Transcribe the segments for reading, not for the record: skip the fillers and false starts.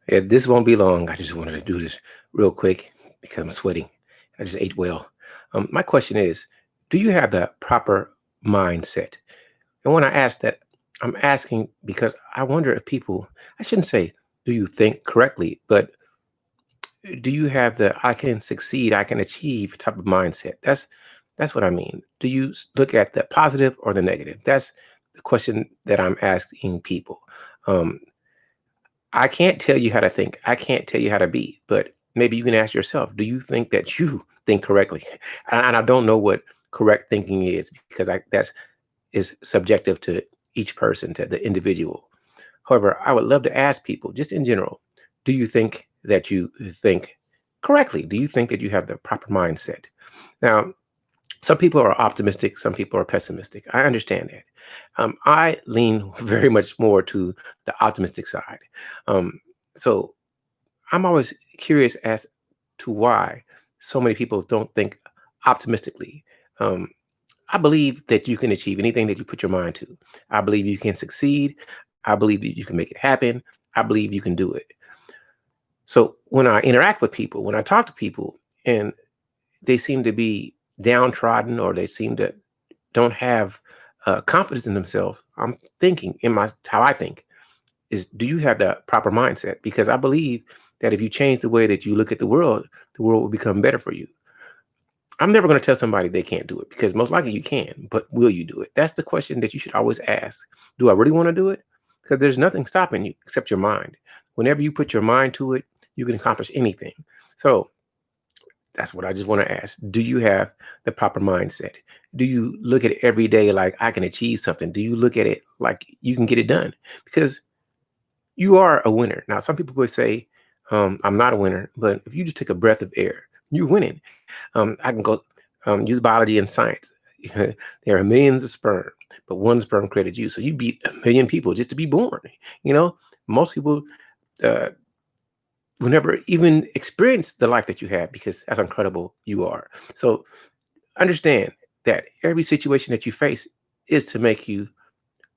Yeah, this won't be long. I just wanted to do this real quick because I'm sweating. I just ate well. My question is, do you have the proper mindset? And when I ask that, I'm asking because I wonder if people, I shouldn't say, do you think correctly, but do you have the I can succeed, I can achieve type of mindset? That's what I mean. Do you look at the positive or the negative? That's the question that I'm asking people. Um, I can't tell you how to think. I can't tell you how to be, but maybe you can ask yourself, do you think that you think correctly? And I don't know what correct thinking is because that's is subjective to each person, to the individual. However, I would love to ask people, just in general, do you think that you think correctly? Do you think that you have the proper mindset? Now, some people are optimistic, some people are pessimistic. I understand that. I lean very much more to the optimistic side. Um, so I'm always curious as to why so many people don't think optimistically. Um, I believe that you can achieve anything that you put your mind to. I believe you can succeed. I believe that you can make it happen. I believe you can do it. So when I interact with people, when I talk to people, and they seem to be downtrodden or they seem to don't have confidence in themselves, I'm thinking in my how I think is, do you have the proper mindset? Because I believe that if you change the way that you look at the world will become better for you. I'm never going to tell somebody they can't do it because most likely you can, but will you do it? That's the question that you should always ask. Do I really want to do it? Because there's nothing stopping you except your mind. Whenever you put your mind to it, you can accomplish anything. So that's what I just want to ask. Do you have the proper mindset? Do you look at it every day like I can achieve something? Do you look at it like you can get it done? Because you are a winner. Now, some people would say, I'm not a winner, but if you just take a breath of air, you're winning. I can go use biology and science. There are millions of sperm, but one sperm created you. So you beat a million people just to be born. You know, most people uh, will never even experience the life that you have because that's how incredible you are. So understand that every situation that you face is to make you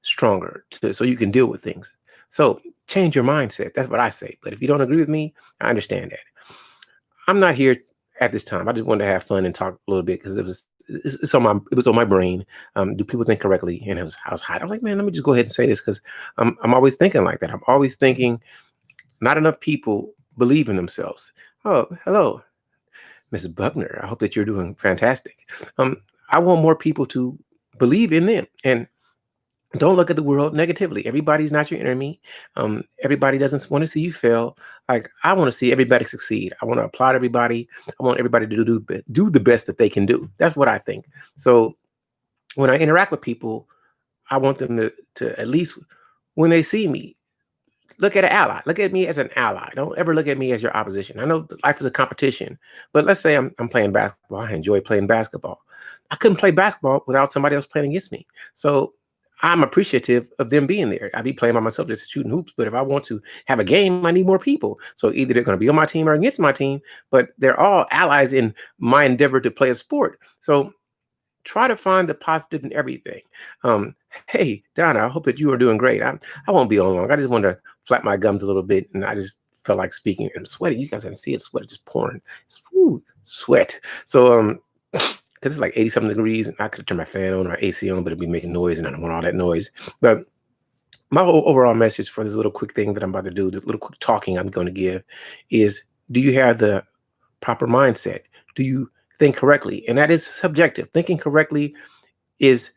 stronger, so you can deal with things. So change your mindset. That's what I say. But if you don't agree with me, I understand that. I'm not here at this time. I just wanted to have fun and talk a little bit because it was on my brain. Do people think correctly? And I was hot. I'm like, man, let me just go ahead and say this because I'm always thinking like that. I'm always thinking not enough people believe in themselves. Oh, hello, Mrs. Buckner. I hope that you're doing fantastic. I want more people to believe in them and don't look at the world negatively. Everybody's not your enemy. Everybody doesn't want to see you fail. Like I want to see everybody succeed. I want to applaud everybody. I want everybody to do the best that they can do. That's what I think. So when I interact with people, I want them to at least when they see me, look at an ally. Look at me as an ally. Don't ever look at me as your opposition. I know that life is a competition, but let's say I'm playing basketball. I enjoy playing basketball. I couldn't play basketball without somebody else playing against me. So I'm appreciative of them being there. I'd be playing by myself just shooting hoops, but if I want to have a game, I need more people. So either they're going to be on my team or against my team, but they're all allies in my endeavor to play a sport. So try to find the positive in everything. Hey, Donna, I hope that you are doing great. I won't be on long. I just want to flap my gums a little bit, and I just felt like speaking. I'm sweating. You guys can see it. Sweat just pouring. It's, whew, sweat. So because it's like 80 something degrees, and I could turn my fan on or AC on, but it'd be making noise, and I don't want all that noise. But my overall message for this little quick thing that I'm about to do, the little quick talking I'm going to give, is: do you have the proper mindset? Do you think correctly? And that is subjective. Thinking correctly is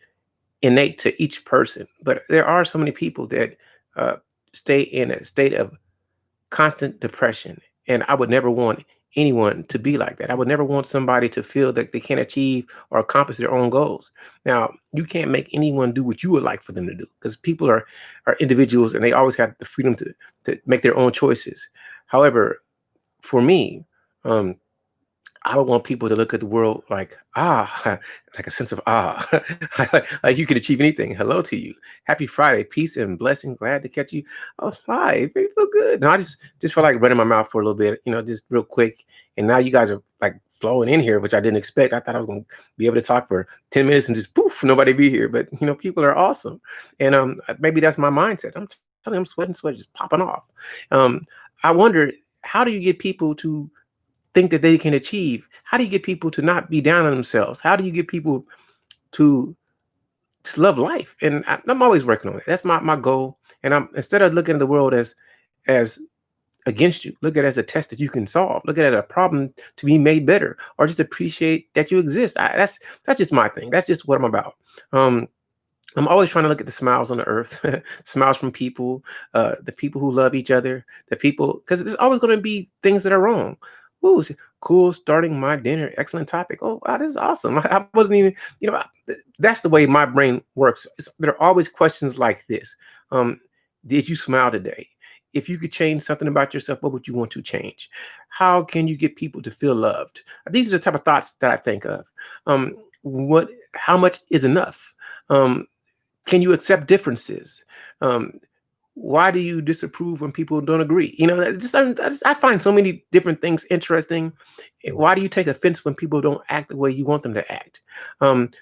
innate to each person, but there are so many people that uh, stay in a state of constant depression. And I would never want anyone to be like that. I would never want somebody to feel that they can't achieve or accomplish their own goals. Now, you can't make anyone do what you would like for them to do because people are individuals and they always have the freedom to make their own choices. However, for me, um, I would want people to look at the world like, like a sense of awe. Like you can achieve anything. Hello to you. Happy Friday. Peace and blessing. Glad to catch you. Oh, hi. You feel good. No, I just feel like running my mouth for a little bit, just real quick. And now you guys are like flowing in here, which I didn't expect. I thought I was going to be able to talk for 10 minutes and just poof, nobody be here. But, people are awesome. And maybe that's my mindset. I'm telling you, I'm sweating, sweat just popping off. Um, I wonder, how do you get people to think that they can achieve? How do you get people to not be down on themselves? How do you get people to just love life? And I'm always working on it. That's my goal. And I'm, instead of looking at the world as against you, look at it as a test that you can solve. Look at it as a problem to be made better, or just appreciate that you exist. That's just my thing. That's just what I'm about. Um, I'm always trying to look at the smiles on the earth, smiles from people, the people who love each other, the people, because there's always going to be things that are wrong. Ooh, cool, starting my dinner. Excellent topic. Oh, wow, this is awesome. I wasn't even, that's the way my brain works. There are always questions like this. Did you smile today? If you could change something about yourself, what would you want to change? How can you get people to feel loved? These are the type of thoughts that I think of. How much is enough? Can you accept differences? Um, why do you disapprove when people don't agree? I find so many different things interesting. Why do you take offense when people don't act the way you want them to act?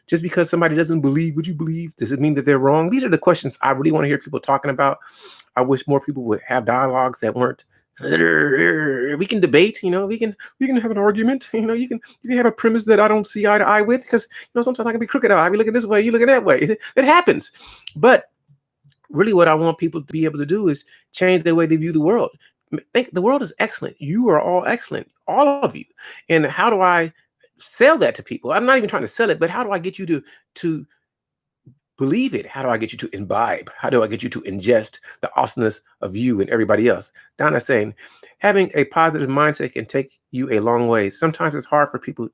Just because somebody doesn't believe what you believe, does it mean that they're wrong? These are the questions I really want to hear people talking about. I wish more people would have dialogues that weren't. We can debate, we can have an argument, you can have a premise that I don't see eye to eye with, because sometimes I can be crooked. I be looking this way, you looking that way. It happens. But really, what I want people to be able to do is change the way they view the world. Think the world is excellent. You are all excellent, all of you. And how do I sell that to people? I'm not even trying to sell it, but how do I get you to believe it? How do I get you to imbibe? How do I get you to ingest the awesomeness of you and everybody else? Donna's saying, having a positive mindset can take you a long way. Sometimes it's hard for people.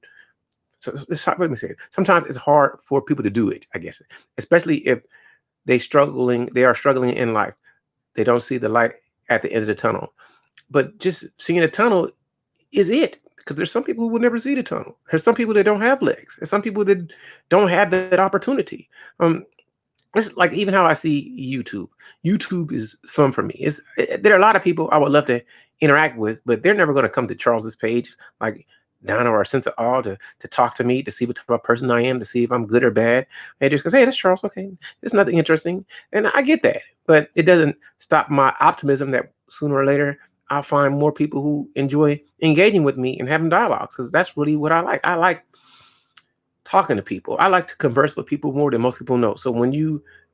So let me say it. Sometimes it's hard for people to do it, I guess, especially if they are struggling in life. They don't see the light at the end of the tunnel. But just seeing a tunnel is it. Because there's some people who will never see the tunnel. There's some people that don't have legs. There's some people that don't have that opportunity. It's like even how I see YouTube. YouTube is fun for me. There are a lot of people I would love to interact with, but they're never going to come to Charles's page like Donna or Sense of All to talk to me, to see what type of person I am, to see if I'm good or bad. They just goes, hey, that's Charles. Okay, there's nothing interesting, and I get that, but it doesn't stop my optimism that sooner or later I'll find more people who enjoy engaging with me and having dialogues, because that's really what I like. I like talking to people. I like to converse with people more than most people know. So when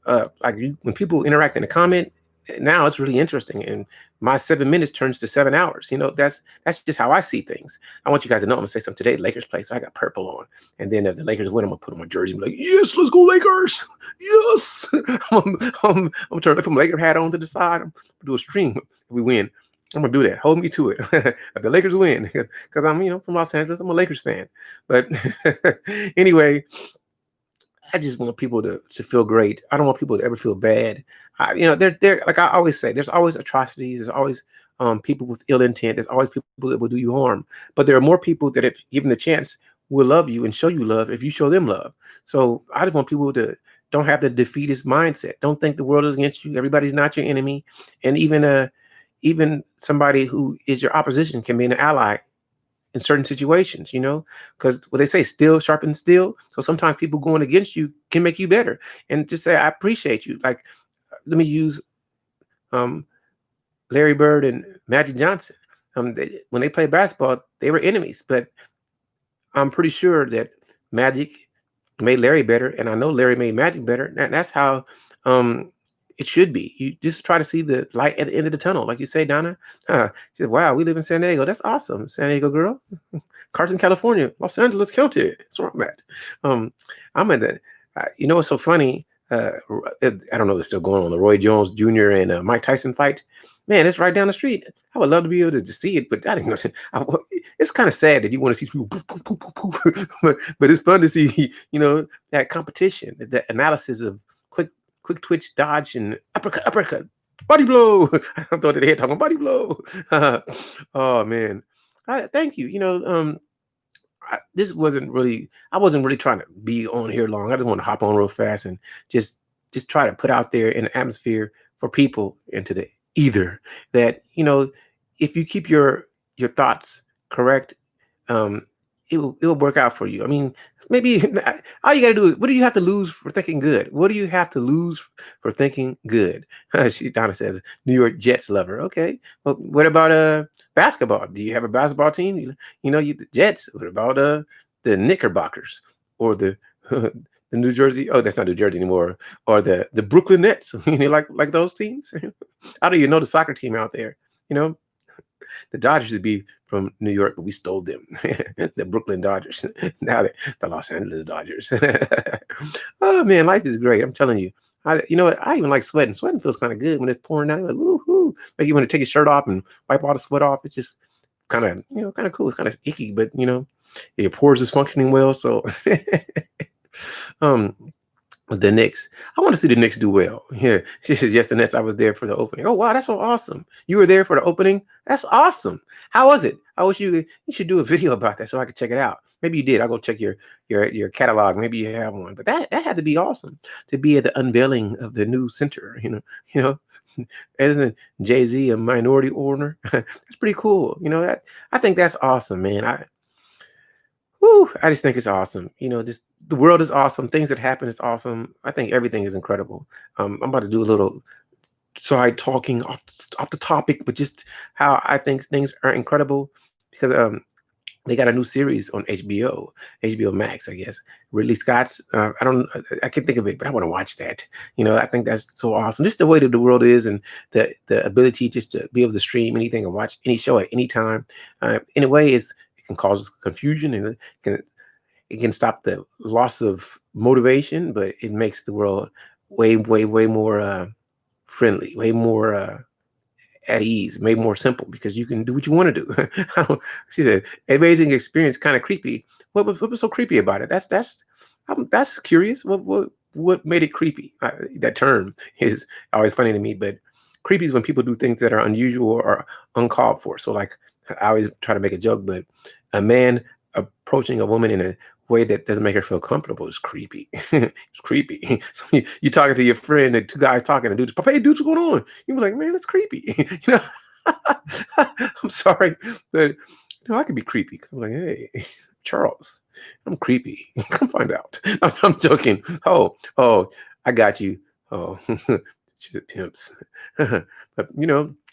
when people interact in a comment, now it's really interesting, and my 7 minutes turns to 7 hours. That's just how I see things. I want you guys to know I'm gonna say something today. Lakers play, so I got purple on, and then if the Lakers win, I'm gonna put on my jersey and be like, yes, let's go Lakers, yes. I'm gonna turn the Laker hat on to the side. I'm gonna do a stream if we win. I'm gonna do that. Hold me to it. If the Lakers win, because I'm from Los Angeles. I'm a Lakers fan. But anyway, I just want people to feel great. I don't want people to ever feel bad. They're like I always say, there's always atrocities. There's always people with ill intent. There's always people that will do you harm. But there are more people that, if given the chance, will love you and show you love if you show them love. So I just want people to don't have the defeatist mindset. Don't think the world is against you. Everybody's not your enemy. And even somebody who is your opposition can be an ally in certain situations, because what they say, steel sharpens steel. So sometimes people going against you can make you better. And just say, I appreciate you. Like, let me use Larry Bird and Magic Johnson. When they played basketball, they were enemies, but I'm pretty sure that Magic made Larry better, and I know Larry made Magic better. That's how it should be. You just try to see the light at the end of the tunnel, like you say, Donna. She said, wow, we live in San Diego. That's awesome, San Diego girl. Carson, California, Los Angeles County. That's where I'm at. I'm at the. What's so funny? I don't know if it's still going on. The Roy Jones Jr. and Mike Tyson fight. Man, it's right down the street. I would love to be able to see it, but I didn't know. It's kind of sad that you want to see people, but it's fun to see, that competition, the analysis of quick twitch, dodge, and uppercut, body blow. I thought that they had talking body blow. Oh man, thank you. This wasn't really. I wasn't really trying to be on here long. I just want to hop on real fast and just try to put out there in the atmosphere for people into the either that if you keep your thoughts correct, it will work out for you. I mean, maybe all you got to do is, what do you have to lose for thinking good? What do you have to lose for thinking good? Donna says, New York Jets lover. Okay. Well, what about basketball? Do you have a basketball team? The Jets. What about the Knickerbockers or the the New Jersey? Oh, that's not New Jersey anymore. Or the Brooklyn Nets. Like those teams. I don't even know the soccer team out there. You know, the Dodgers would be from New York, but we stole them. The Brooklyn Dodgers. Now they're the Los Angeles Dodgers. Oh man, life is great. I'm telling you. You know what? I even like sweating. Sweating feels kind of good when it's pouring down. Like, woohoo. Like you want to take your shirt off and wipe all the sweat off. It's just kind of, kind of cool. It's kind of icky, but your pores is functioning well. So um the Knicks. I want to see the Knicks do well. Yeah, she says, yes, the Nets. I was there for the opening. Oh wow, that's so awesome. You were there for the opening. That's awesome. How was it? I wish you should do a video about that so I could check it out. Maybe you did. I'll go check your catalog. Maybe you have one. But that had to be awesome to be at the unveiling of the new center. Isn't Jay-Z a minority owner? That's pretty cool. That I think that's awesome, man. I just think it's awesome. Just the world is awesome. Things that happen is awesome. I think everything is incredible. I'm about to do a little side talking off the topic, but just how I think things are incredible because they got a new series on HBO Max, I guess. Ridley Scott's. I can't think of it, but I want to watch that. I think that's so awesome. Just the way that the world is, and the ability just to be able to stream anything and watch any show at any time. In a way, it can cause confusion and it can stop the loss of motivation, but it makes the world way more friendly, way more at ease, way more simple because you can do what you want to do. She said, amazing experience, kind of creepy. What was so creepy about it? That's curious. What made it creepy? That term is always funny to me, but creepy is when people do things that are unusual or uncalled for. So like I always try to make a joke, but a man approaching a woman in a way that doesn't make her feel comfortable is creepy. It's creepy. So you talking to your friend and two guys talking and dudes, hey dudes, what's going on? You be like, man, that's creepy. I'm sorry, but I can be creepy because I'm like, hey, Charles, I'm creepy. Come find out. I'm joking. Oh, I got you. Oh, she's a pimps. But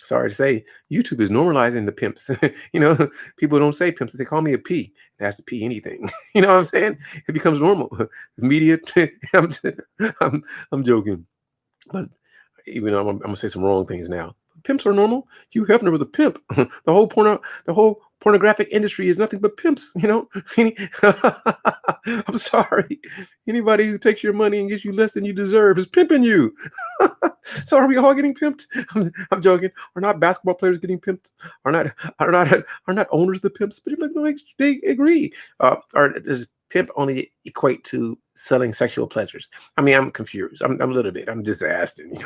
sorry to say, YouTube is normalizing the pimps. People don't say pimps; they call me a P. It has to P anything. You know what I'm saying? It becomes normal. Media. I'm joking, but even though I'm gonna say some wrong things now. Pimps are normal. Hugh Hefner was a pimp. The whole pornographic industry is nothing but pimps. I'm sorry. Anybody who takes your money and gives you less than you deserve is pimping you. So are we all getting pimped? I'm joking. Are not basketball players getting pimped? Are not owners the pimps? But you're like, no, they agree. Or does pimp only equate to selling sexual pleasures? I mean, I'm confused. I'm a little bit. I'm just asking.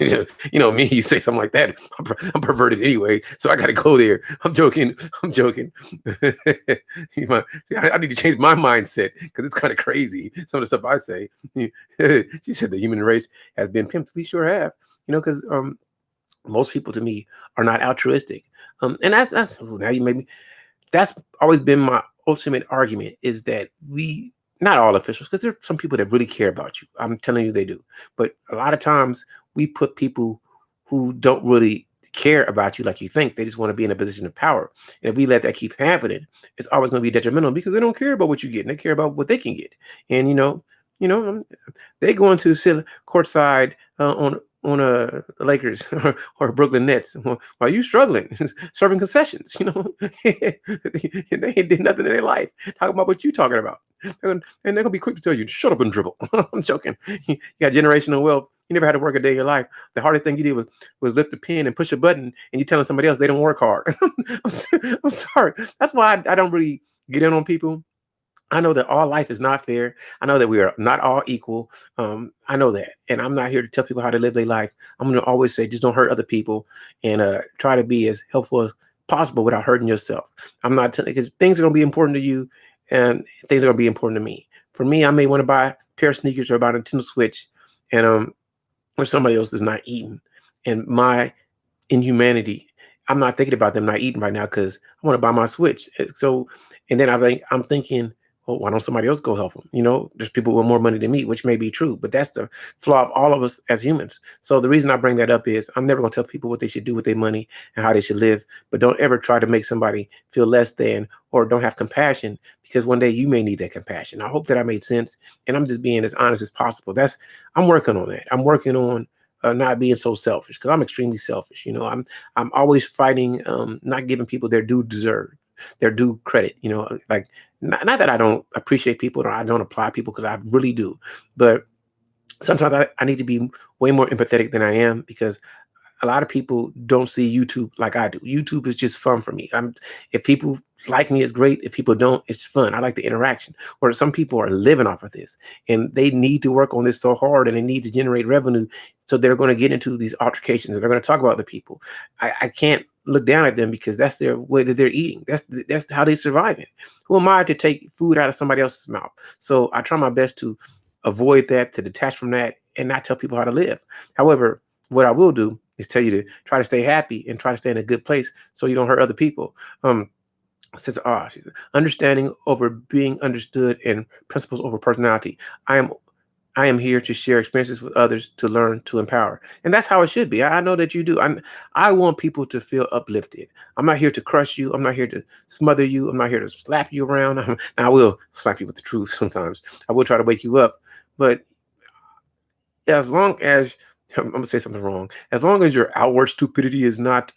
Me. You say something like that, I'm perverted anyway. So I got to go there. I'm joking. I need to change my mindset because it's kind of crazy. Some of the stuff I say. She said the human race has been pimped. We sure have. Because most people to me are not altruistic. And that's now you made me. That's always been my ultimate argument is that not all officials, because there are some people that really care about you. I'm telling you they do. But a lot of times we put people who don't really care about you like you think. They just want to be in a position of power. And if we let that keep happening, it's always going to be detrimental because they don't care about what you get and they care about what they can get. And, they going to sit courtside on the Lakers or Brooklyn Nets while you struggling, serving concessions, they ain't did nothing in their life. Talking about what you talking about. And they're going to be quick to tell you, shut up and dribble. I'm joking. You got generational wealth. You never had to work a day in your life. The hardest thing you did was lift a pen and push a button and you telling somebody else they don't work hard. I'm sorry. That's why I don't really get in on people. I know that all life is not fair. I know that we are not all equal. I know that. And I'm not here to tell people how to live their life. I'm going to always say, just don't hurt other people and try to be as helpful as possible without hurting yourself. I'm not telling because things are going to be important to you and things are going to be important to me. For me, I may want to buy a pair of sneakers or buy a Nintendo Switch and or somebody else is not eating. And my inhumanity, I'm not thinking about them not eating right now because I want to buy my Switch. So And then I'm thinking, well, why don't somebody else go help them? There's people with more money than me, which may be true, but that's the flaw of all of us as humans. So the reason I bring that up is I'm never going to tell people what they should do with their money and how they should live, but don't ever try to make somebody feel less than or don't have compassion, because one day you may need that compassion. I hope that I made sense, and I'm just being as honest as possible. I'm working on that. I'm working on not being so selfish, because I'm extremely selfish. I'm always fighting, not giving people their due deserve, their due credit. Like, not that I don't appreciate people or I don't apply people, because I really do, but sometimes I need to be way more empathetic than I am, because a lot of people don't see YouTube like I do. YouTube is just fun for me. If people like me, it's great. If people don't, it's fun. I like the interaction. Or some people are living off of this, and they need to work on this so hard, and they need to generate revenue. So they're going to get into these altercations, and they're going to talk about other people. I can't look down at them, because that's their way that they're eating. That's how they're surviving. Who am I to take food out of somebody else's mouth? So I try my best to avoid that, to detach from that, and not tell people how to live. However, what I will do is tell you to try to stay happy and try to stay in a good place, so you don't hurt other people. Says, she said, understanding over being understood and principles over personality. I am I am here to share experiences with others, to learn, to empower. And that's how it should be. I know that you do. I want people to feel uplifted. I'm not here to crush you. I'm not here to smother you. I'm not here to slap you around. I will slap you with the truth sometimes. I will try to wake you up. But as long as, I'm gonna say something wrong, as long as your outward stupidity is not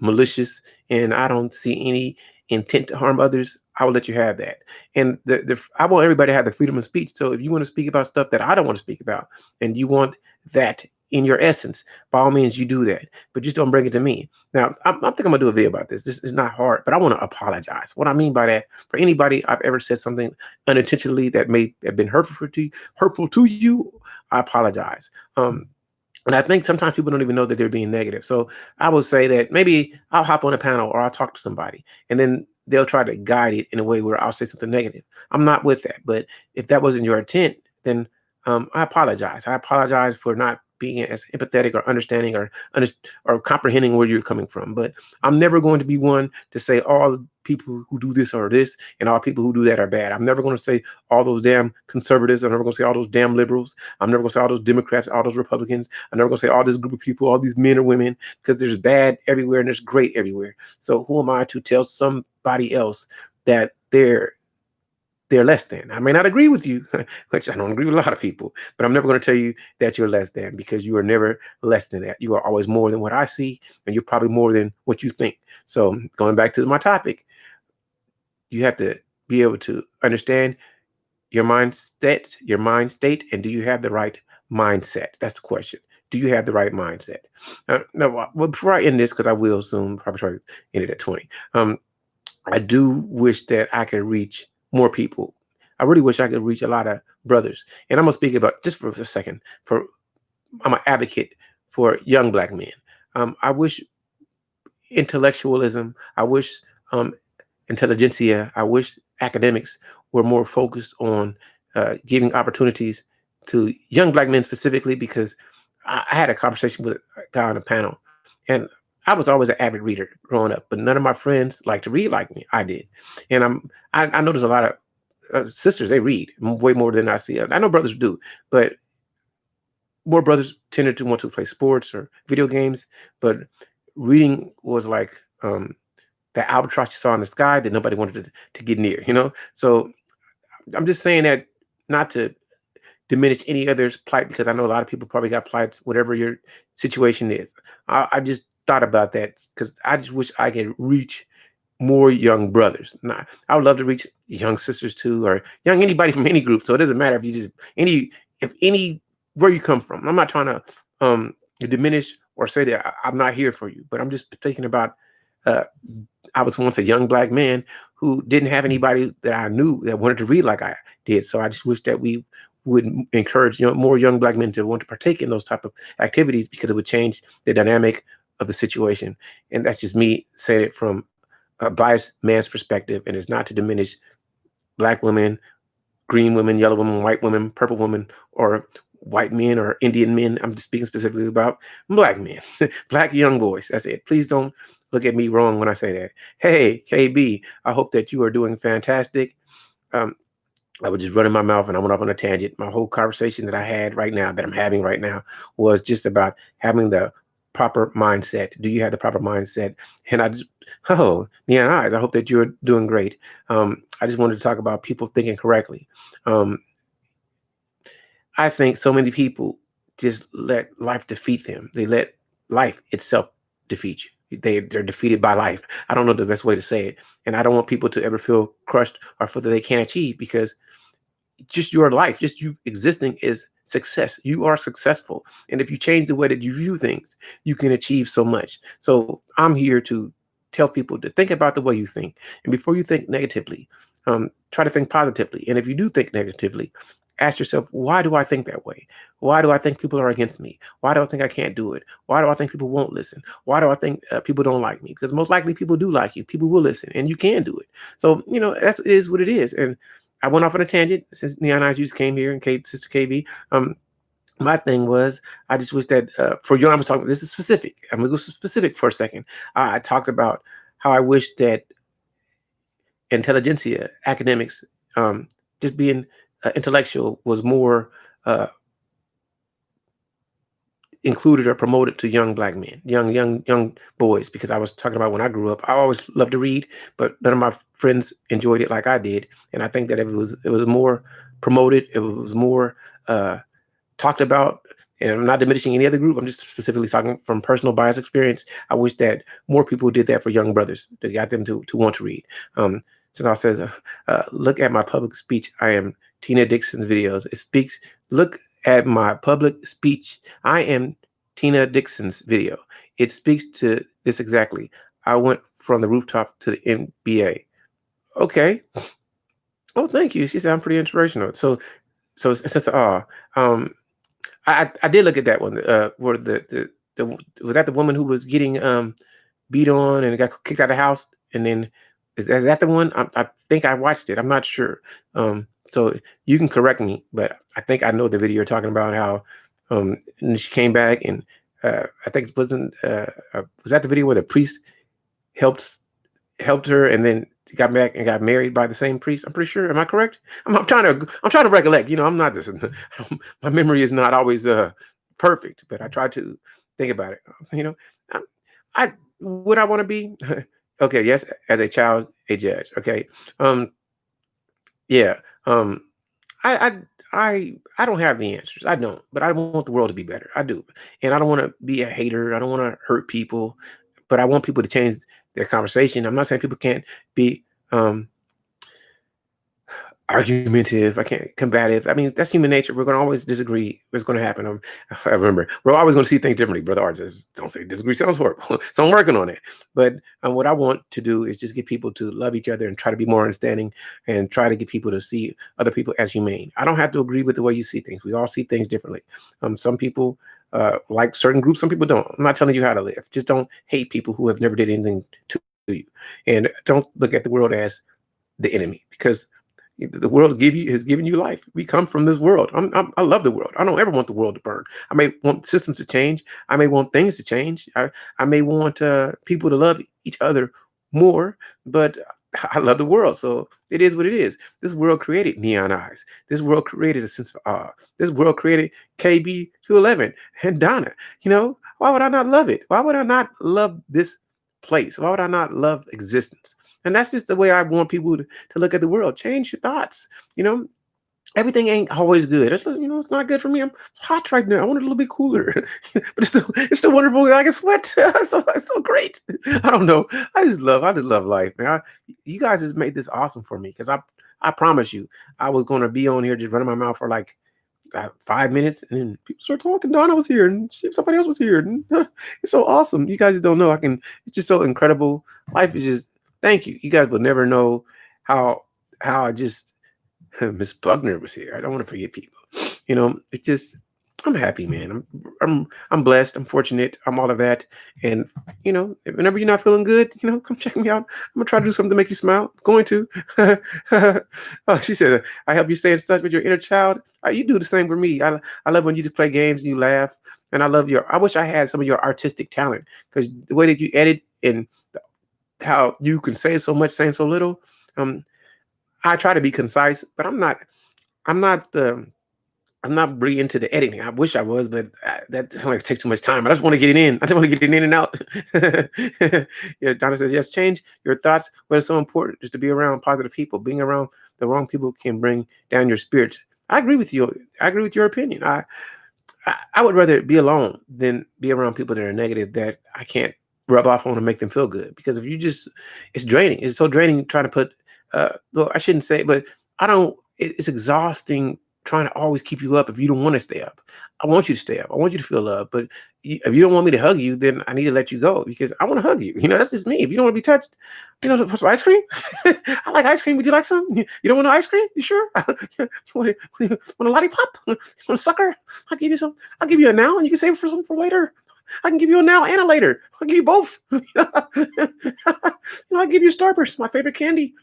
malicious, and I don't see any intent to harm others, I will let you have that. And I want everybody to have the freedom of speech. So if you want to speak about stuff that I don't want to speak about, and you want that in your essence, by all means, you do that. But just don't bring it to me. Now, I think I'm gonna do a video about this. This is not hard, but I want to apologize. What I mean by that, for anybody I've ever said something unintentionally that may have been hurtful to you, I apologize. And I think sometimes people don't even know that they're being negative. So I will say that maybe I'll hop on a panel or I'll talk to somebody, and then they'll try to guide it in a way where I'll say something negative. I'm not with that. But if that wasn't your intent, then I apologize. I apologize for not being as empathetic or understanding or comprehending where you're coming from. But I'm never going to be one to say all people who do this are this and all people who do that are bad. I'm never going to say all those damn conservatives. I'm never going to say all those damn liberals. I'm never going to say all those Democrats, all those Republicans. I'm never going to say all this group of people, all these men or women, because there's bad everywhere and there's great everywhere. So who am I to tell somebody else that they're less than? I may not agree with you, which I don't agree with a lot of people, but I'm never going to tell you that you're less than, because you are never less than that. You are always more than what I see, and you're probably more than what you think. So going back to my topic, you have to be able to understand your mind state, and do you have the right mindset? That's the question. Do you have the right mindset? Now, well, before I end this, because I will soon, probably try to end it at 20. I do wish that I could reach more people. I really wish I could reach a lot of brothers. And I'm gonna speak about, just for a second, I'm an advocate for young Black men. I wish intellectualism, I wish intelligentsia, I wish academics were more focused on giving opportunities to young Black men specifically, because I had a conversation with a guy on a panel, and I was always an avid reader growing up, but none of my friends liked to read like me. I did. And I know there's a lot of sisters, they read way more than I see. I know brothers do, but more brothers tended to want to play sports or video games. But reading was like that albatross you saw in the sky that nobody wanted to get near, So I'm just saying that not to diminish any other's plight, because I know a lot of people probably got plights, whatever your situation is. I just thought about that, because I just wish I could reach more young brothers. Now, I would love to reach young sisters too, or young anybody from any group. So it doesn't matter if you just where you come from. I'm not trying to diminish or say that I'm not here for you, but I'm just thinking about I was once a young Black man who didn't have anybody that I knew that wanted to read like I did. So I just wish that we would encourage more young Black men to want to partake in those type of activities, because it would change the dynamic of the situation. And that's just me saying it from a biased man's perspective, and it's not to diminish Black women, green women, yellow women, white women, purple women, or white men or Indian men. I'm just speaking specifically about Black men, Black young boys. That's it. Please don't look at me wrong when I say that. Hey, KB, I hope that you are doing fantastic. Um, I was just running my mouth and I went off on a tangent. My whole conversation that I had right now, that I'm having right now, was just about having the proper mindset. Do you have the proper mindset? And I just, oh, Neon Eyes, I hope that you're doing great. I just wanted to talk about people thinking correctly. Um, I think so many people just let life defeat them. They let life itself defeat you. They're defeated by life. I don't know the best way to say it. And I don't want people to ever feel crushed or feel that they can't achieve, because just your life, just you existing is success. You are successful. And if you change the way that you view things, you can achieve so much. So I'm here to tell people to think about the way you think. And before you think negatively, try to think positively. And if you do think negatively, ask yourself, why do I think that way? Why do I think people are against me? Why do I think I can't do it? Why do I think people won't listen? Why do I think people don't like me? Because most likely people do like you. People will listen and you can do it. So, it is what it is. And I went off on a tangent since Neon Eyes just came here and Sister KB. My thing was, I just wish that for you, I was talking, this is specific. I'm going to go specific for a second. I talked about how I wish that intelligentsia, academics, just being intellectual was more included or promoted to young black men, young boys, because I was talking about when I grew up, I always loved to read, but none of my friends enjoyed it like I did. And I think that if it was more promoted, it was more talked about, and I'm not diminishing any other group, I'm just specifically talking from personal bias experience. I wish that more people did that for young brothers, to get them to want to read. Since I says, look at my public speech, I am Tina Dixon's videos. It speaks, look at my public speech, I am Tina Dixon's video. It speaks to this exactly. I went from the rooftop to the NBA. Okay. Oh, thank you. She said I'm pretty inspirational. So since I did look at that one. Where the was that the woman who was getting beat on and got kicked out of the house, and then is that the one? I think I watched it. I'm not sure. So you can correct me, but I think I know the video you're talking about. How and she came back, and I think it wasn't was that the video where the priest helped her, and then she got back and got married by the same priest? I'm pretty sure. Am I correct? I'm trying to recollect. I'm not this. My memory is not always perfect, but I try to think about it. I would I want to be okay? Yes, as a child, a judge. Okay. Yeah. I I don't have the answers. I don't, but I want the world to be better. I do, and I don't want to be a hater. I don't want to hurt people, but I want people to change their conversation. I'm not saying people can't be argumentative. I can't combative. I mean, that's human nature. We're going to always disagree. It's going to happen. I remember we're always going to see things differently. Brother Art says, "Don't say disagree sounds horrible." So I'm working on it. But what I want to do is just get people to love each other and try to be more understanding, and try to get people to see other people as humane. I don't have to agree with the way you see things. We all see things differently. Some people like certain groups. Some people don't. I'm not telling you how to live. Just don't hate people who have never did anything to you, and don't look at the world as the enemy, because the world has given you life. We come from this world. I love the world. I don't ever want the world to burn. I may want systems to change. I may want things to change. I may want people to love each other more, but I love the world. So it is what it is. This world created Neon Eyes. This world created a sense of awe. This world created KB 211 and Donna. Why would I not love it? Why would I not love this place? Why would I not love existence? And that's just the way I want people to look at the world. Change your thoughts. Everything ain't always good. It's not good for me. I'm hot right now. I want it a little bit cooler, but it's still wonderful. I can sweat. It's still great. I don't know. I just love life, man. You guys has made this awesome for me, because I promise you, I was going to be on here just running my mouth for like 5 minutes, and then people start talking. Donna was here, and somebody else was here, and it's so awesome. You guys just don't know. It's just so incredible. Life is just. Thank you. You guys will never know how I just Miss Buckner was here. I don't want to forget people. It's just I'm happy, man. I'm blessed. I'm fortunate. I'm all of that. And whenever you're not feeling good, come check me out. I'm gonna try to do something to make you smile. I'm going to. Oh, she said, I help you stay in touch with your inner child. You do the same for me. I love when you just play games and you laugh. And I love I wish I had some of your artistic talent, because the way that you edit and how you can say so much, saying so little. Um, I try to be concise, but I'm not the I'm not really into the editing. I wish I was, but that like takes too much time. I just want to get it in. I just want to get it in and out. Yeah, Donna says, yes, change your thoughts. But it's so important just to be around positive people. Being around the wrong people can bring down your spirits. I agree with you. I agree with your opinion. I would rather be alone than be around people that are negative, that I can't rub off on and make them feel good. Because if you just, it's draining. It's so draining trying to put, well, I shouldn't say, but it's exhausting trying to always keep you up if you don't want to stay up. I want you to stay up. I want you to feel love. But if you don't want me to hug you, then I need to let you go, because I want to hug you. That's just me. If you don't want to be touched, for some ice cream, I like ice cream. Would you like some? You don't want no ice cream? You sure? You want a lollipop? You want a sucker? I'll give you some. I'll give you a now, and you can save some for later. I can give you a now and a later. I'll give you both. I'll give you Starburst, my favorite candy.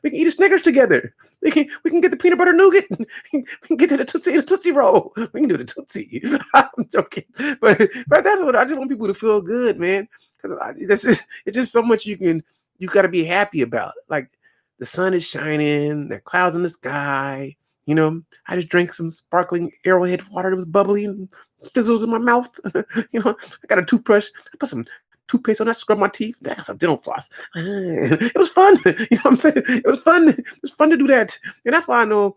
We can eat a Snickers together. We can get the peanut butter nougat. We can get to the Tootsie Roll. We can do the Tootsie. I'm joking, but that's what I just want people to feel good, man. It's just so much you got to be happy about. Like, the sun is shining, there are clouds in the sky. I just drank some sparkling Arrowhead water that was bubbly and sizzles in my mouth. I got a toothbrush. I put some toothpaste on that, scrub my teeth. I got some dental floss. It was fun. What I'm saying? It was fun. It was fun to do that. And that's why I know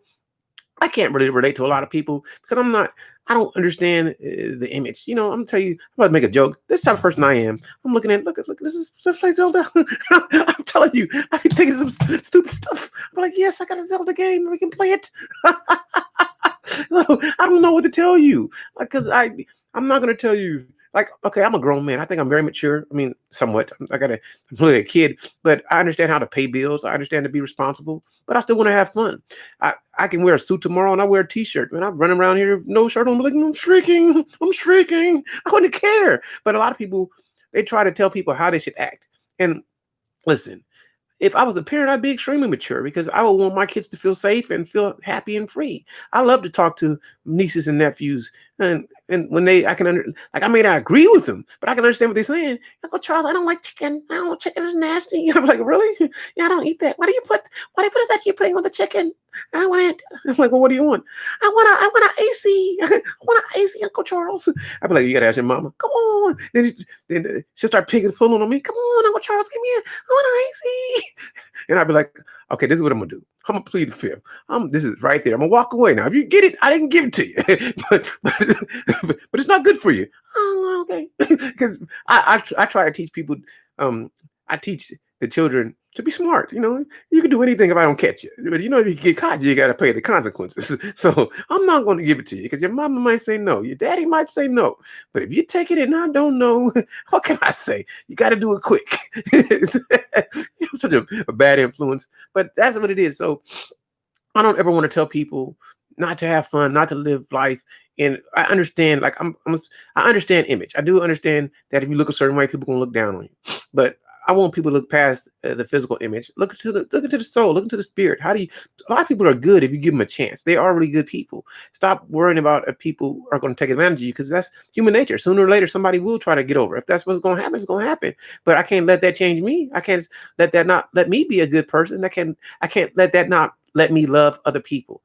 I can't really relate to a lot of people, because I don't understand the image. I'm gonna tell you, I'm about to make a joke. This is the type of person I am. I'm looking at, look, let's play Zelda. I'm telling you, I've been thinking some stupid stuff. I'm like, yes, I got a Zelda game. We can play it. No, I don't know what to tell you, because I'm not gonna tell you. Like, okay, I'm a grown man. I think I'm very mature. I mean, somewhat. I'm really a kid, but I understand how to pay bills. I understand to be responsible, but I still want to have fun. I can wear a suit tomorrow and I wear a t-shirt. Man, I'm running around here with no shirt on. I'm like, I'm shrieking. I wouldn't care. But a lot of people, they try to tell people how they should act. And listen, if I was a parent, I'd be extremely mature, because I would want my kids to feel safe and feel happy and free. I love to talk to nieces and nephews, and when I may not agree with them, but I can understand what they're saying. Uncle Charles, I don't like chicken. I don't. Chicken is nasty. I'm like, really? Yeah, I don't eat that. What is that you're putting on the chicken? I don't want it. I'm like, well, what do you want? I want an AC. I want an AC, Uncle Charles. I'd be like, you gotta ask your mama. Come on. Then she'll start pulling on me. Come on, Uncle Charles, give me I want an AC. And I'd be like, okay, this is what I'm gonna do. I'm gonna plead the fifth. This is right there. I'm gonna walk away now. If you get it, I didn't give it to you, but it's not good for you. Oh, okay. Because I try to teach people. I teach the children to be smart. You can do anything if I don't catch you. But if you get caught, you got to pay the consequences. So I'm not going to give it to you, because your mama might say no. Your daddy might say no. But if you take it and I don't know, what can I say? You got to do it quick. You're such a bad influence. But that's what it is. So I don't ever want to tell people not to have fun, not to live life. And I understand, like, I understand image. I do understand that if you look a certain way, people gonna look down on you. But I want people to look past the physical image. Look into the soul. Look into the spirit. A lot of people are good if you give them a chance. They are really good people. Stop worrying about if people are going to take advantage of you, because that's human nature. Sooner or later, somebody will try to get over. If that's what's going to happen, it's going to happen. But I can't let that change me. I can't let that not let me be a good person. I can't let that not let me love other people.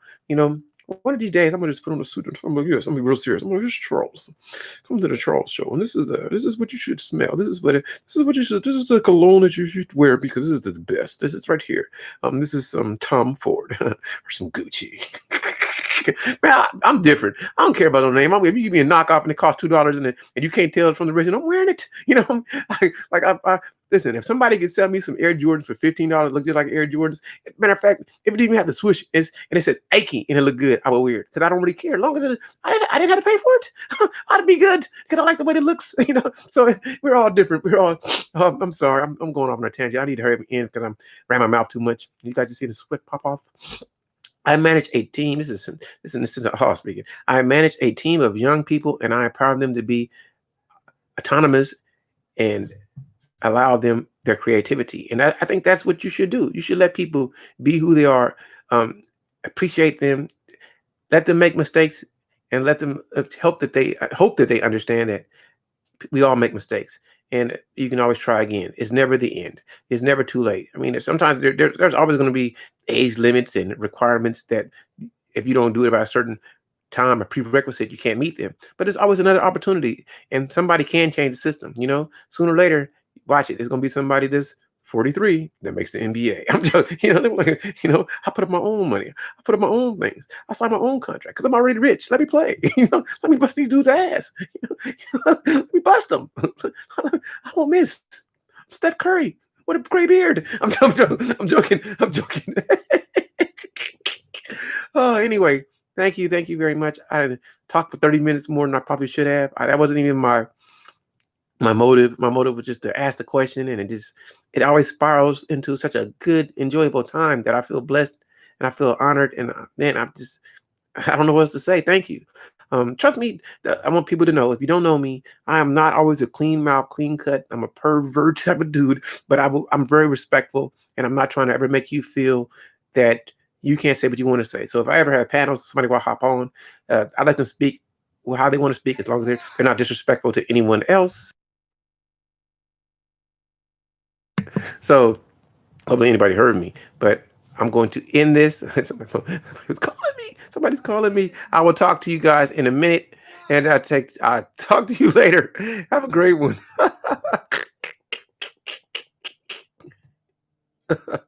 One of these days, I'm gonna just put on a suit and I'm like, yes, I'm gonna be real serious. I'm like, this is Charles. Come to the Charles show, and this is what you should smell. This is what you should. This is the cologne that you should wear, because this is the best. This is right here. This is some Tom Ford or some Gucci. Man, I'm different. I don't care about no name. If you give me a knockoff and it costs $2 and you can't tell it from the original, I'm wearing it. Listen, if somebody could sell me some Air Jordans for $15, look just like Air Jordans. Matter of fact, if it didn't even have the swoosh and it said Aiki and it looked good, I would wear it, because I don't really care. As long as I didn't have to pay for it, I'd be good, because I like the way it looks. So we're all different. We're all. I'm sorry. I'm going off on a tangent. I need to hurry up and end, because I'm ran my mouth too much. You guys just see the sweat pop off. I manage a team. This is a Hall speaking. I manage a team of young people, and I empower them to be autonomous and allow them their creativity. And I think that's what you should do. You should let people be who they are, appreciate them, let them make mistakes, and let them hope that they understand that we all make mistakes, and you can always try again. It's never the end. It's never too late. I mean, sometimes there's always going to be age limits and requirements that if you don't do it by a certain time or prerequisite, you can't meet them. But there's always another opportunity, and somebody can change the system. Sooner or later, watch it. It's going to be somebody that's 43 that makes the NBA. I'm joking. I put up my own money. I put up my own things. I sign my own contract because I'm already rich. Let me play. Let me bust these dudes' ass. Let me bust them. I won't miss. Steph Curry. What a great beard. I'm joking. I'm joking. Oh, anyway, thank you very much. I talked for 30 minutes more than I probably should have. That wasn't even my motive. My motive was just to ask the question, and it always spirals into such a good, enjoyable time that I feel blessed and I feel honored. And man, I don't know what else to say. Thank you. Trust me, I want people to know, if you don't know me, I am not always a clean mouth, clean cut. I'm a pervert type of dude, but I'm very respectful, and I'm not trying to ever make you feel that you can't say what you want to say. So if I ever have panels, somebody will hop on, I let them speak how they want to speak, as long as they're not disrespectful to anyone else. So hopefully anybody heard me, but I'm going to end this. Somebody's calling me. Somebody's calling me. I will talk to you guys in a minute, and I'll talk to you later. Have a great one.